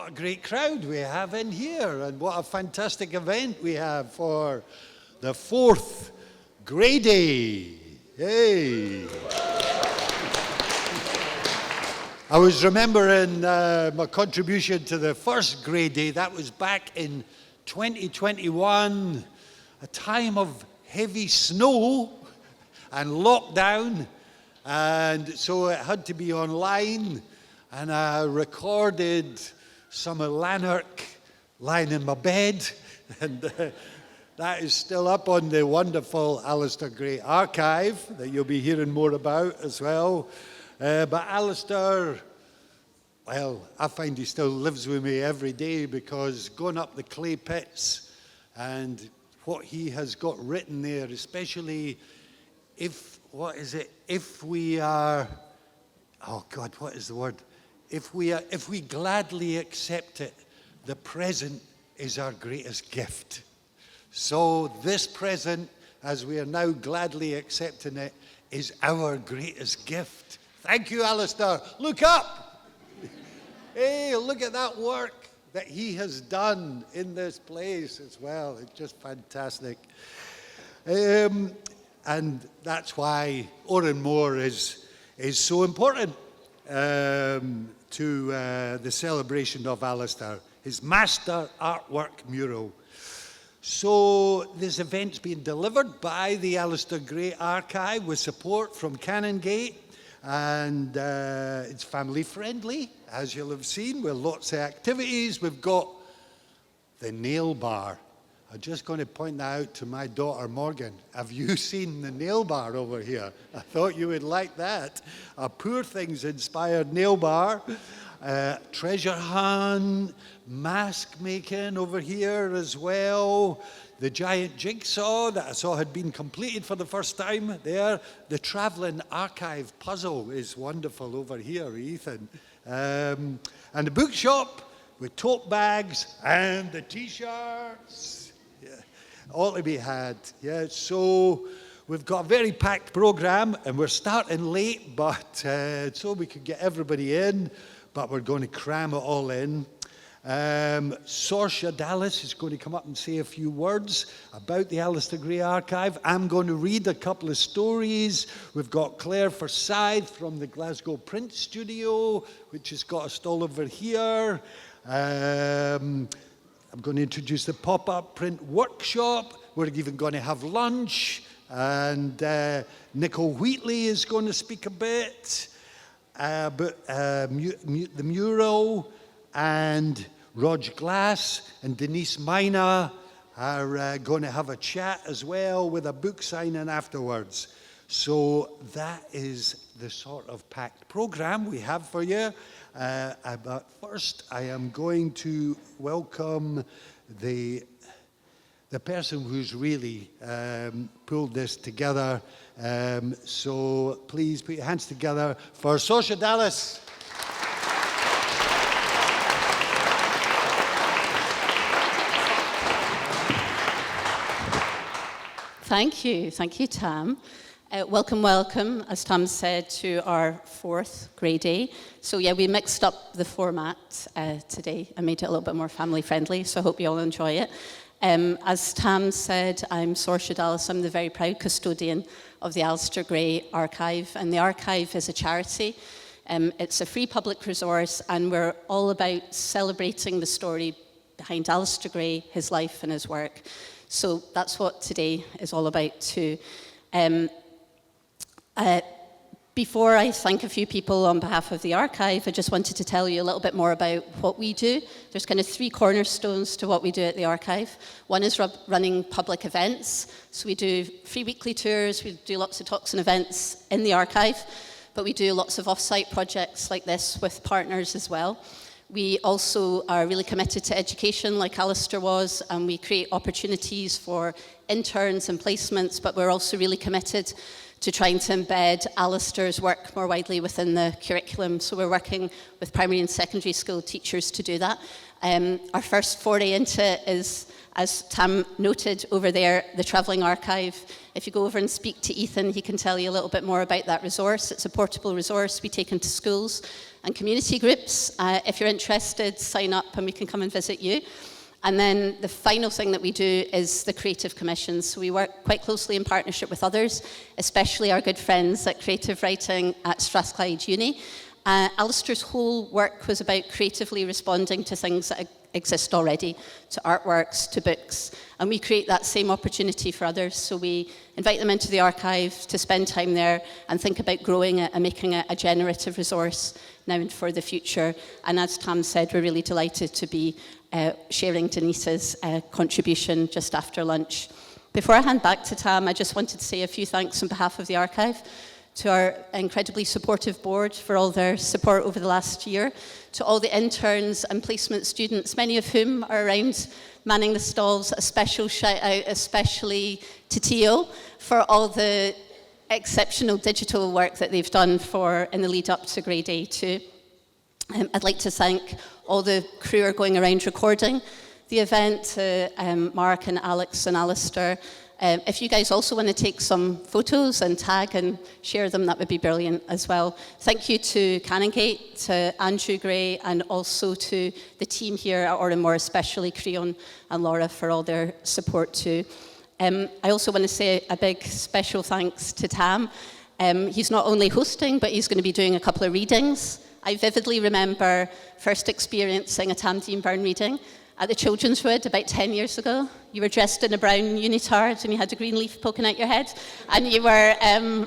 what a great crowd we have in here, and what a fantastic event we have for the 4th Grey Day. Hey! I was remembering my contribution to the first Grey Day. That was back in 2021, a time of heavy snow and lockdown, and so it had to be online. And I recorded some of Lanark lying in my bed, and that is still up on the wonderful Alistair Gray archive that you'll be hearing more about as well. But Alistair, well, I find he still lives with me every day, because going up the clay pits and what he has got written there, especially if we are, oh God, what is the word? If we gladly accept it, the present is our greatest gift. So this present, as we are now gladly accepting it, is our greatest gift. Thank you, Alistair. Look up. Hey, look at that work that he has done in this place as well. It's just fantastic. And that's why Òran Mór is so important to the celebration of Alistair, his master artwork mural. So this event's been delivered by the Alistair Gray Archive with support from Cunningham, and it's family friendly, as you'll have seen, with lots of activities. We've got the nail bar. I'm just going to point that out to my daughter Morgan. Have you seen the nail bar over here? I thought you would like that. A Poor Things inspired nail bar. Treasure hunt, mask making over here as well. The giant jigsaw that I saw had been completed for the first time there. The travelling archive puzzle is wonderful over here, Ethan. And the bookshop with tote bags and the t-shirts. All to be had. Yeah, so we've got a very packed program, and we're starting late, but so we could get everybody in, but we're going to cram it all in. Sorcha Dallas is going to come up and say a few words about the Alistair Gray Archive. I'm going to read a couple of stories. We've got Claire Forsyth from the Glasgow Print Studio, which has got a stall over here. I'm going to introduce the pop-up print workshop. We're even going to have lunch. And Nicole Wheatley is going to speak a bit about the mural. And Rog Glass and Denise Mina are going to have a chat as well, with a book signing afterwards. So that is the sort of packed program we have for you. But first, I am going to welcome the person who's really pulled this together. So please put your hands together for Sorcha Dallas. Thank you, Tam. Welcome, as Tam said, to our 4th Grey Day. So yeah, we mixed up the format today and made it a little bit more family friendly, so I hope you all enjoy it. As Tam said, I'm Sorcha Dallas. I'm the very proud custodian of the Alistair Gray Archive, and the Archive is a charity. It's a free public resource, and we're all about celebrating the story behind Alistair Gray, his life and his work. So that's what today is all about too. Before I thank a few people on behalf of the archive, I just wanted to tell you a little bit more about what we do. There's kind of 3 cornerstones to what we do at the archive. One is running public events. So we do free weekly tours, we do lots of talks and events in the archive, but we do lots of off-site projects like this with partners as well. We also are really committed to education, like Alistair was, and we create opportunities for interns and placements, but we're also really committed to trying to embed Alistair's work more widely within the curriculum. So we're working with primary and secondary school teachers to do that. Our first foray into it is, as Tam noted over there, the Travelling Archive. If you go over and speak to Ethan, he can tell you a little bit more about that resource. It's a portable resource we take into schools and community groups. If you're interested, sign up and we can come and visit you. And then the final thing that we do is the Creative Commissions. So we work quite closely in partnership with others, especially our good friends at Creative Writing at Strathclyde Uni. Alistair's whole work was about creatively responding to things that exist already, to artworks, to books. And we create that same opportunity for others. So we invite them into the archive to spend time there and think about growing it and making it a generative resource now and for the future. And as Tam said, we're really delighted to be sharing Denise's contribution just after lunch. Before I hand back to Tam, I just wanted to say a few thanks on behalf of the archive to our incredibly supportive board for all their support over the last year, to all the interns and placement students, many of whom are around manning the stalls. A special shout out especially to Tio for all the exceptional digital work that they've done in the lead up to Grade A too. I'd like to thank all the crew who are going around recording the event, Mark and Alex and Alistair. If you guys also want to take some photos and tag and share them, that would be brilliant as well. Thank you to Canongate, to Andrew Gray, and also to the team here at Òran Mór, especially Creon and Laura, for all their support too. I also want to say a big special thanks to Tam. He's not only hosting, but he's going to be doing a couple of readings. I vividly remember first experiencing a Tam Dean Byrne reading at the Children's Wood about 10 years ago. You were dressed in a brown unitard and you had a green leaf poking out your head, and you were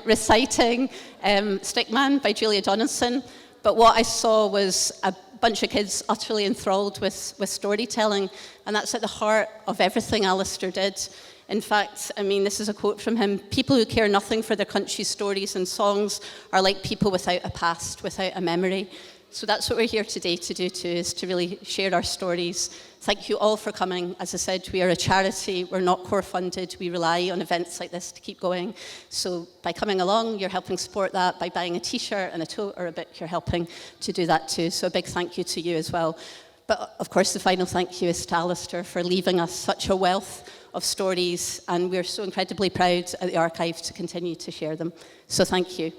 reciting Stickman by Julia Donaldson. But what I saw was a bunch of kids utterly enthralled with storytelling, and that's at the heart of everything Alistair did. In fact, I mean, this is a quote from him: "People who care nothing for their country's stories and songs are like people without a past, without a memory." So that's what we're here today to do too, is to really share our stories. Thank you all for coming. As I said, we are a charity. We're not core funded. We rely on events like this to keep going. So by coming along, you're helping support that. By buying a t-shirt and a tote or a book, you're helping to do that too. So a big thank you to you as well. But of course, the final thank you is to Alistair for leaving us such a wealth of stories, and we're so incredibly proud at the archive to continue to share them. So thank you.